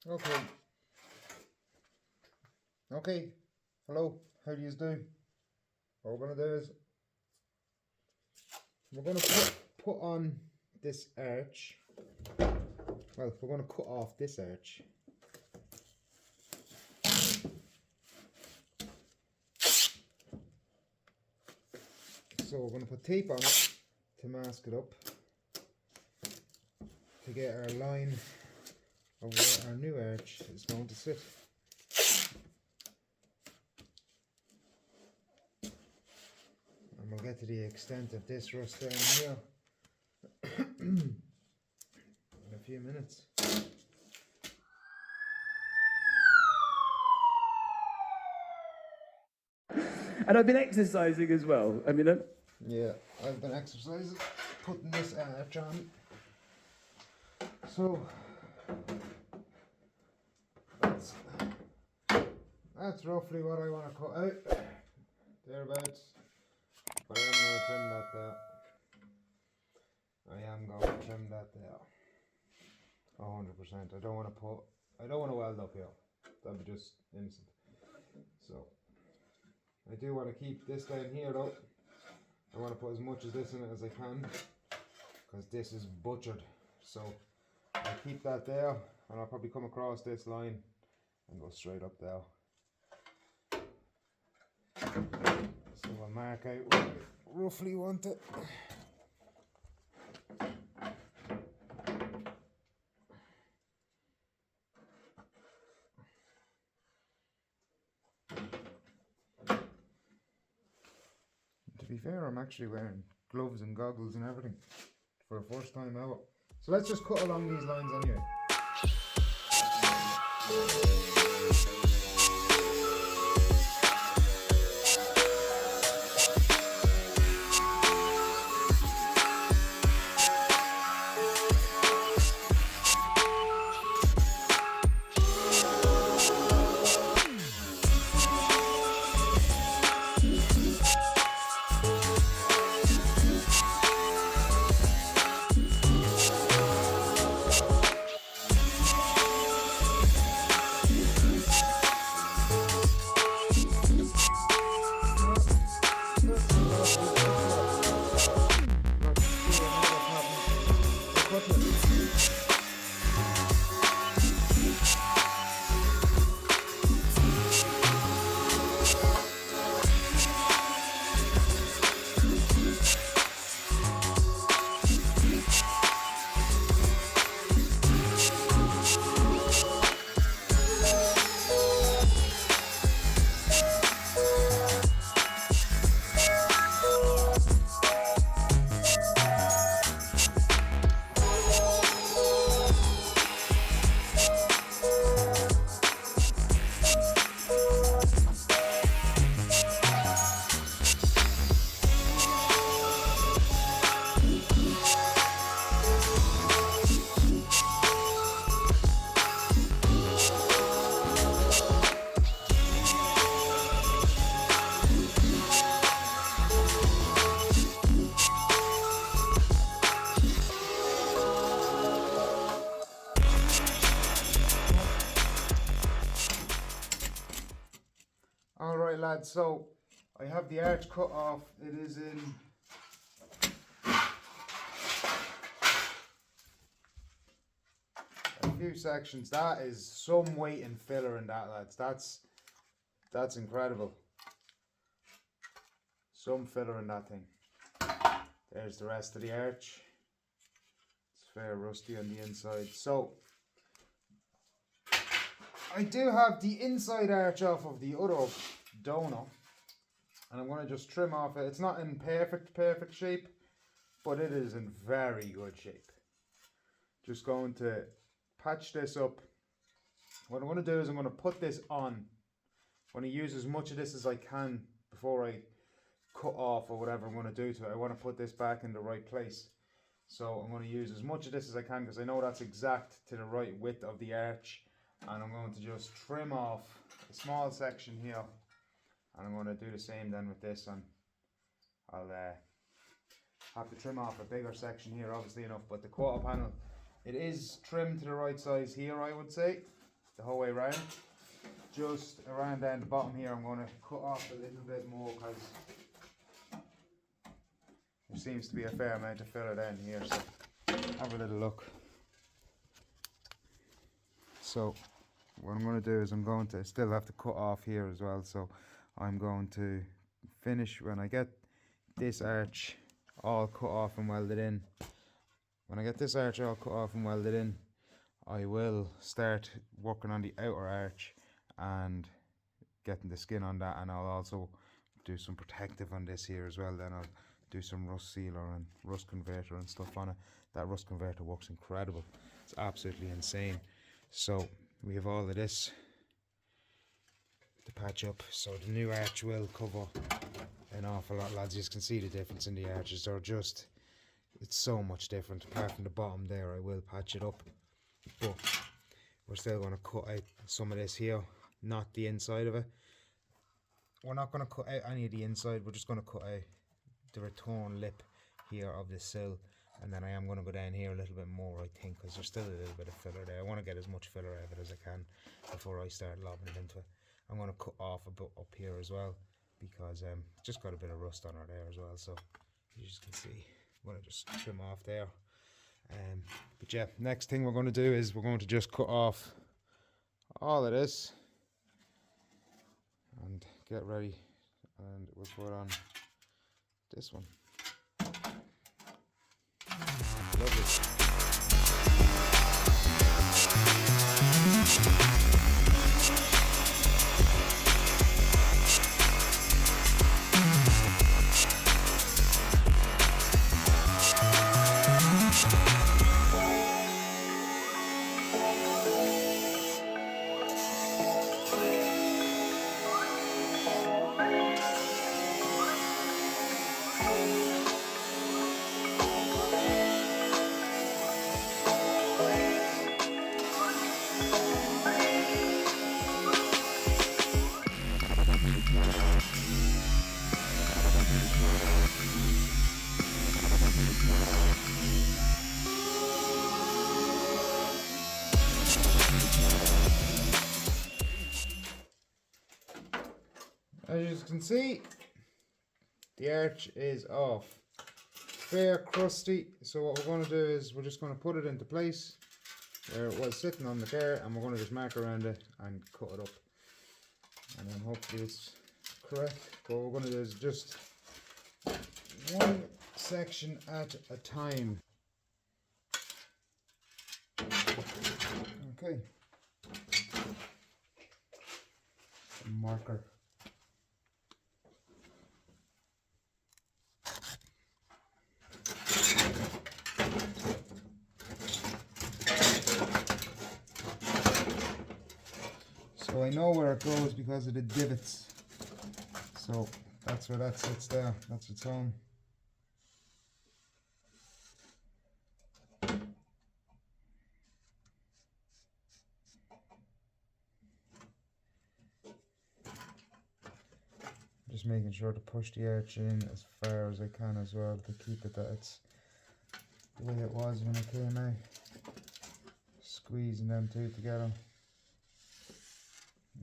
Okay. Okay. Hello. How do you do? What we're gonna do is we're gonna put on this arch. Well, we're gonna cut off this arch. So we're gonna put tape on it to mask it up to get our line of where our new arch is going to sit. And we'll get to the extent of this rust down here in a few minutes. And I've been exercising as well. I mean, Yeah, I've been exercising, putting this arch on. So that's roughly what I want to cut out, thereabouts. But I am going to trim that there. I am going to trim that there. 100%. I don't want to weld up here. That'd be just innocent. So I do want to keep this down here though. I want to put as much of this in it as I can, because this is butchered. So I'll keep that there, and I'll probably come across this line and go straight up there. So I'll mark out where I roughly want it. To be fair, I'm actually wearing gloves and goggles and everything for the first time out. So let's just cut along these lines anyway. Alright lads, so I have the arch cut off. It is in a few sections. That is some weight and filler in that, lads. That's incredible. Some filler in that thing. There's the rest of the arch. It's fair rusty on the inside. So I do have the inside arch off of the other donut, and I'm going to just trim off it. It's not in perfect shape, but it is in very good shape. Just going to patch this up. What I'm going to do is I'm going to put this on. I'm going to use as much of this as I can before I cut off or whatever I'm going to do to it. I want to put this back in the right place. So I'm going to use as much of this as I can, because I know that's exact to the right width of the arch. And I'm going to just trim off a small section here, and I'm going to do the same then with this, and I'll have to trim off a bigger section here, obviously enough, but the quarter panel, it is trimmed to the right size here, I would say. the whole way around. Just around down the bottom here, I'm going to cut off a little bit more because there seems to be a fair amount of filler down here. So have a little look. So what I'm going to do is I'm going to still have to cut off here as well. So I'm going to finish when I get this arch all cut off and welded in. When I get this arch all cut off and welded in, I will start working on the outer arch and getting the skin on that, and I'll also do some protective on this here as well. Then I'll do some rust sealer and rust converter and stuff on it. That rust converter works incredible. It's absolutely insane. So we have all of this to patch up. So the new arch will cover an awful lot, lads. You can see the difference in the arches. They're just, it's so much different. Apart from the bottom there, I will patch it up, but we're still going to cut out some of this here, not the inside of it. We're not going to cut out any of the inside. We're just going to cut out the return lip here of the sill, and then I am going to go down here a little bit more, I think, because there's still a little bit of filler there. I want to get as much filler out of it as I can before I start lobbing it into it. I'm going to cut off a bit up here as well, because it's just got a bit of rust on her there as well. So you just can see, I'm going to just trim off there. But yeah, next thing we're going to do is we're going to just cut off all of this and get ready, and we'll put on this one. Lovely. As you can see, the arch is off. Fair crusty. So what we're going to do is we're just going to put it into place where it was sitting on the car, and we're going to just mark around it and cut it up. And then hopefully it's correct. But what we're going to do is just one section at a time. Okay. A marker. So I know where it goes because of the divots. So that's where that sits there. That's its home. Just making sure to push the arch in as far as I can as well to keep it that it's the way it was when it came out. Squeezing them two together.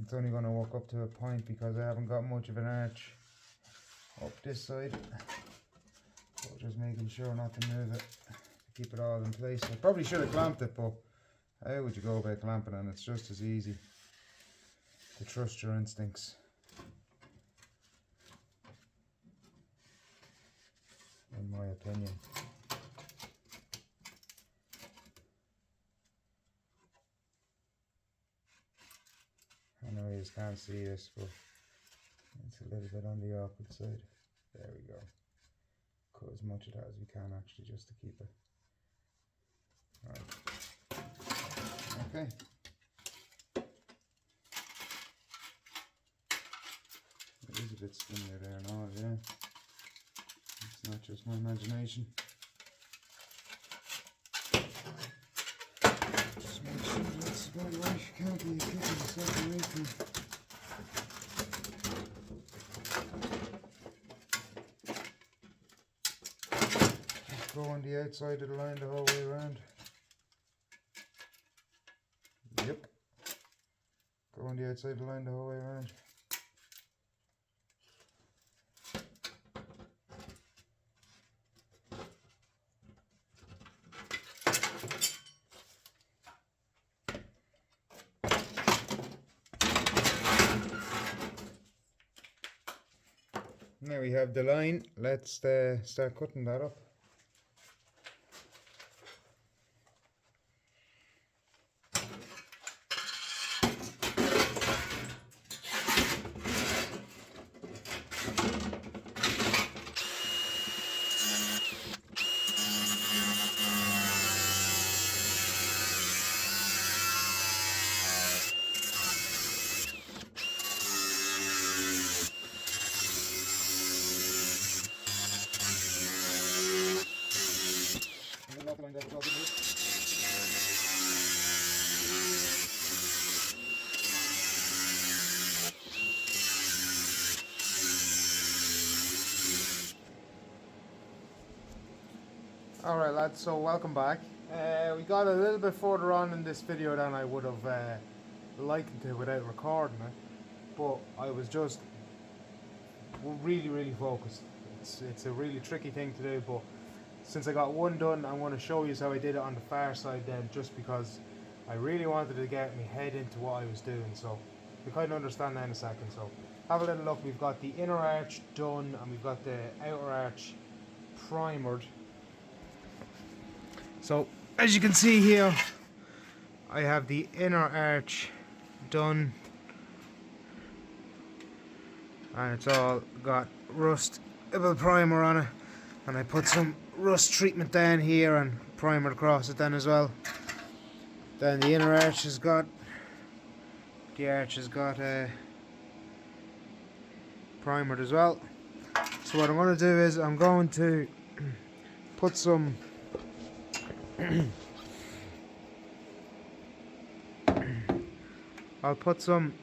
It's only going to work up to a point because I haven't got much of an arch up this side. So just making sure not to move it to keep it all in place. I probably should have clamped it, but how would you go about clamping? And it's just as easy to trust your instincts. In my opinion. I know you just can't see this, but it's a little bit on the awkward side. There we go. Cut as much of that as we can actually, just to keep it. Alright. Okay. It is a bit skinnier there now, yeah. It's not just my imagination. Just make sure that's about right. You can't be kicking yourself away from. Just go on the outside of the line the whole way around. Yep. outside the line the whole way around. Now we have the line, let's start cutting that up. Alright lads, so welcome back. We got a little bit further on in this video than I would have liked to without recording it, but I was just really focused. It's a really tricky thing to do, but since I got one done, I'm going to show you how I did it on the far side then, just because I really wanted to get my head into what I was doing, so you kind of understand that in a second. So have a little look. We've got the inner arch done and we've got the outer arch primered. So as you can see here, I have the inner arch done and it's all got rust primer on it, and I put some rust treatment down here and primer across it then as well. Then the inner arch has got primered as well. So what I'm going to do is I'm going to put some I'll put some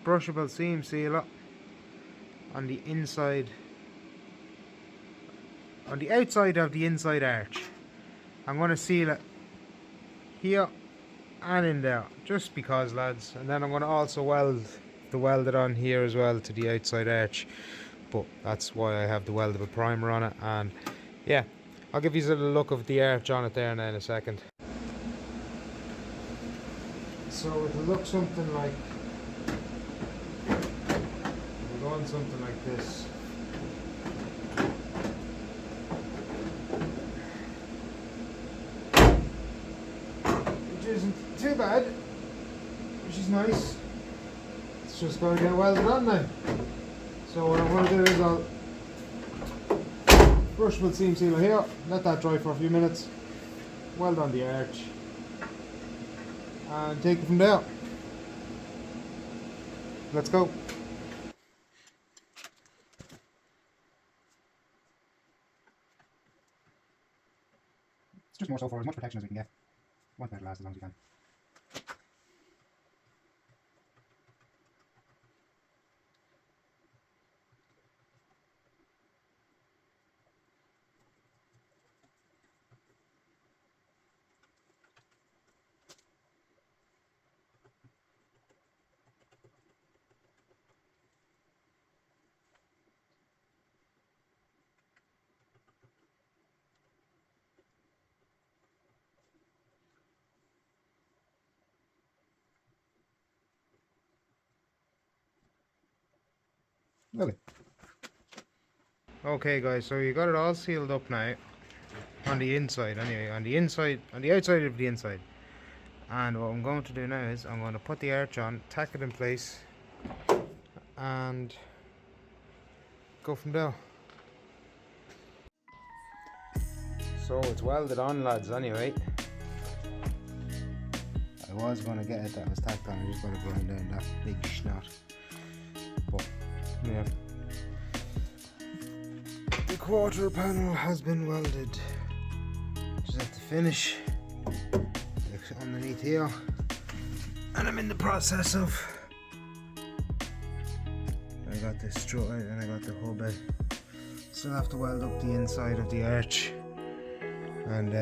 brushable seam sealer on the inside, on the outside of the inside arch. I'm going to seal it here and in there, just because lads, and then I'm going to also weld it on here as well to the outside arch, but that's why I have the weldable primer on it. And yeah, I'll give you a little look of the arch on it there now in a second. So it'll look something like, we're going something like this. Which isn't too bad, which is nice. It's just going to get welded on now. So what I'm going to do is I'll brushable seam sealer here, let that dry for a few minutes, weld on the arch, and take it from there. Let's go. It's just more so for as much protection as we can get. Want that to last as long as we can. Lovely. Okay guys, so you got it all sealed up now on the inside, anyway, on the outside of the inside. And what I'm going to do now is I'm going to put the arch on, tack it in place, and go from there. So it's welded on lads anyway. I was going to get it that was tacked on, I just got to grind down that big snot. But yeah, the quarter panel has been welded. Just have to finish underneath here, and I'm in the process of, I got this strut out and I got the hub out. Still have to weld up the inside of the arch, and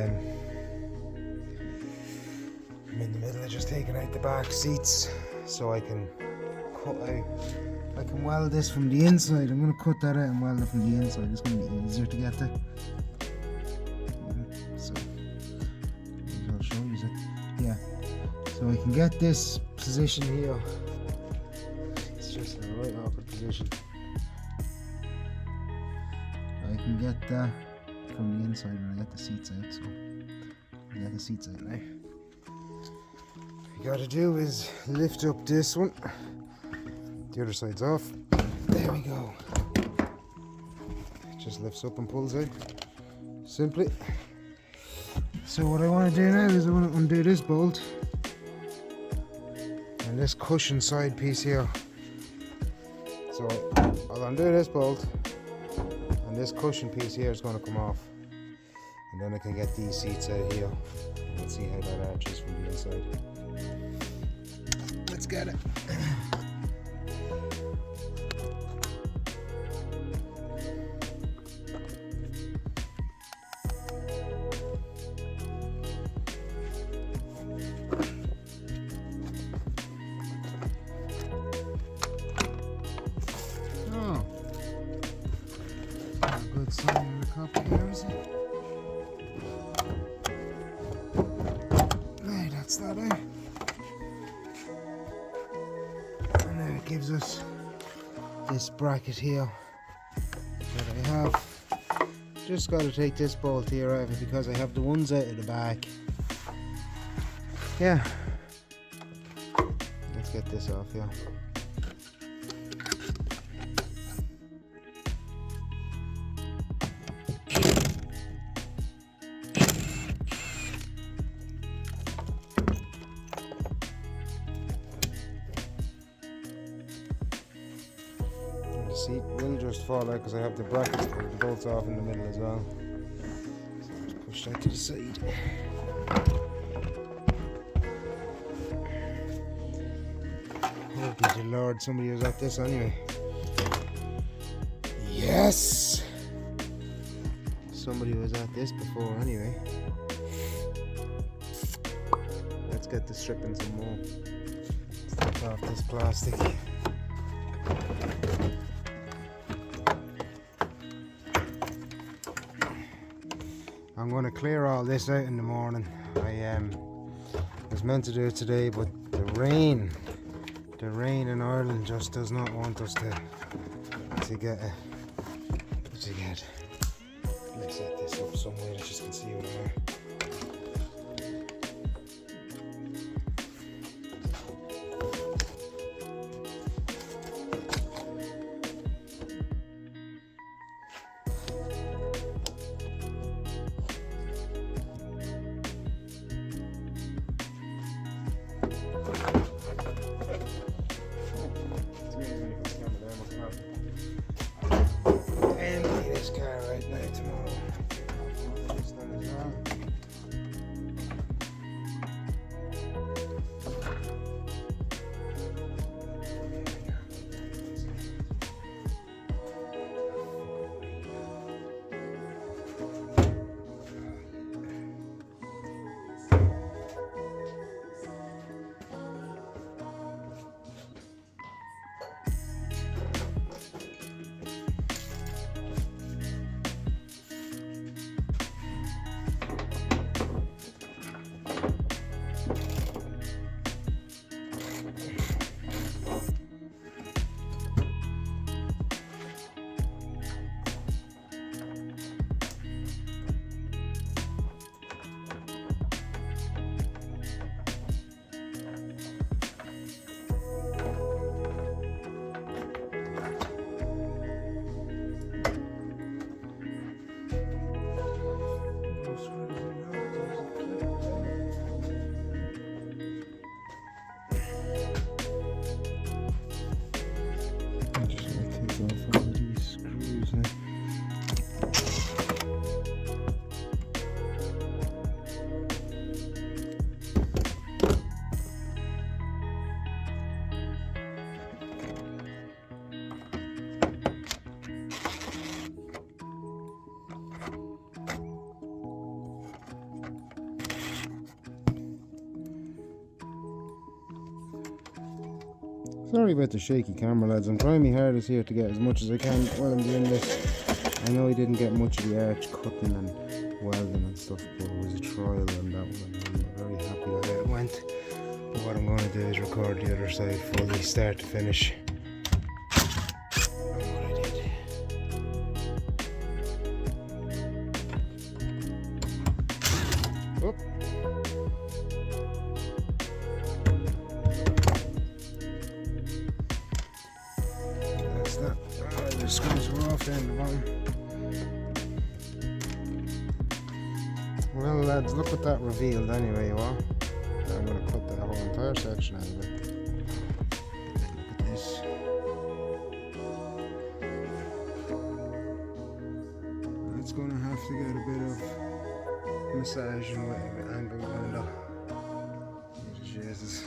I'm in the middle of just taking out the back seats so I can weld this from the inside. I'm going to cut that out and weld it from the inside. It's going to be easier to get to. So I'll show you it. Yeah. So I can get this position here. It's just in a right awkward position. I can get that from the inside when I get the seats out. So I get the seats out now. What you gotta do is lift up this one. The other side's off. There we go. It just lifts up and pulls out. Simply. So what I want to do now is I want to undo this bolt and this cushion side piece here. So I'll undo this bolt and this cushion piece here is going to come off, and then I can get these seats out here and see how that arches from the inside. Let's get it. Oh, a good sign in the cup here, is it? Right, that's that out. And now it gives us this bracket here that I have. Just got to take this bolt here out of it because I have the ones out of the back. Yeah. Let's get this off here. The seat will just fall out because I have the brackets, the bolts off in the middle as well. So I'll just push that to the side. Oh, be the Lord, somebody was at this anyway. Yes! Somebody was at this before anyway. Let's get the stripping some more. Let's take off this plastic. I'm going to clear all this out in the morning. I was meant to do it today, but the rain in Ireland just does not want us to get a. Let's set this up somewhere that you can see over there. Empty this car right now tomorrow. This done as well. Sorry about the shaky camera, lads. I'm trying my hardest here to get as much as I can while I'm doing this. I know I didn't get much of the arch cutting and welding and stuff, but it was a trial on that one. I'm very happy with how it went. But what I'm going to do is record the other side fully, start to finish. And what I did. Oh. That's that. The screws are off down the bottom. Well, lads, look what that revealed anyway, what? I'm going to cut that whole entire section out of it. Look at this. It's going to have to get a bit of massage and angle window. Jesus.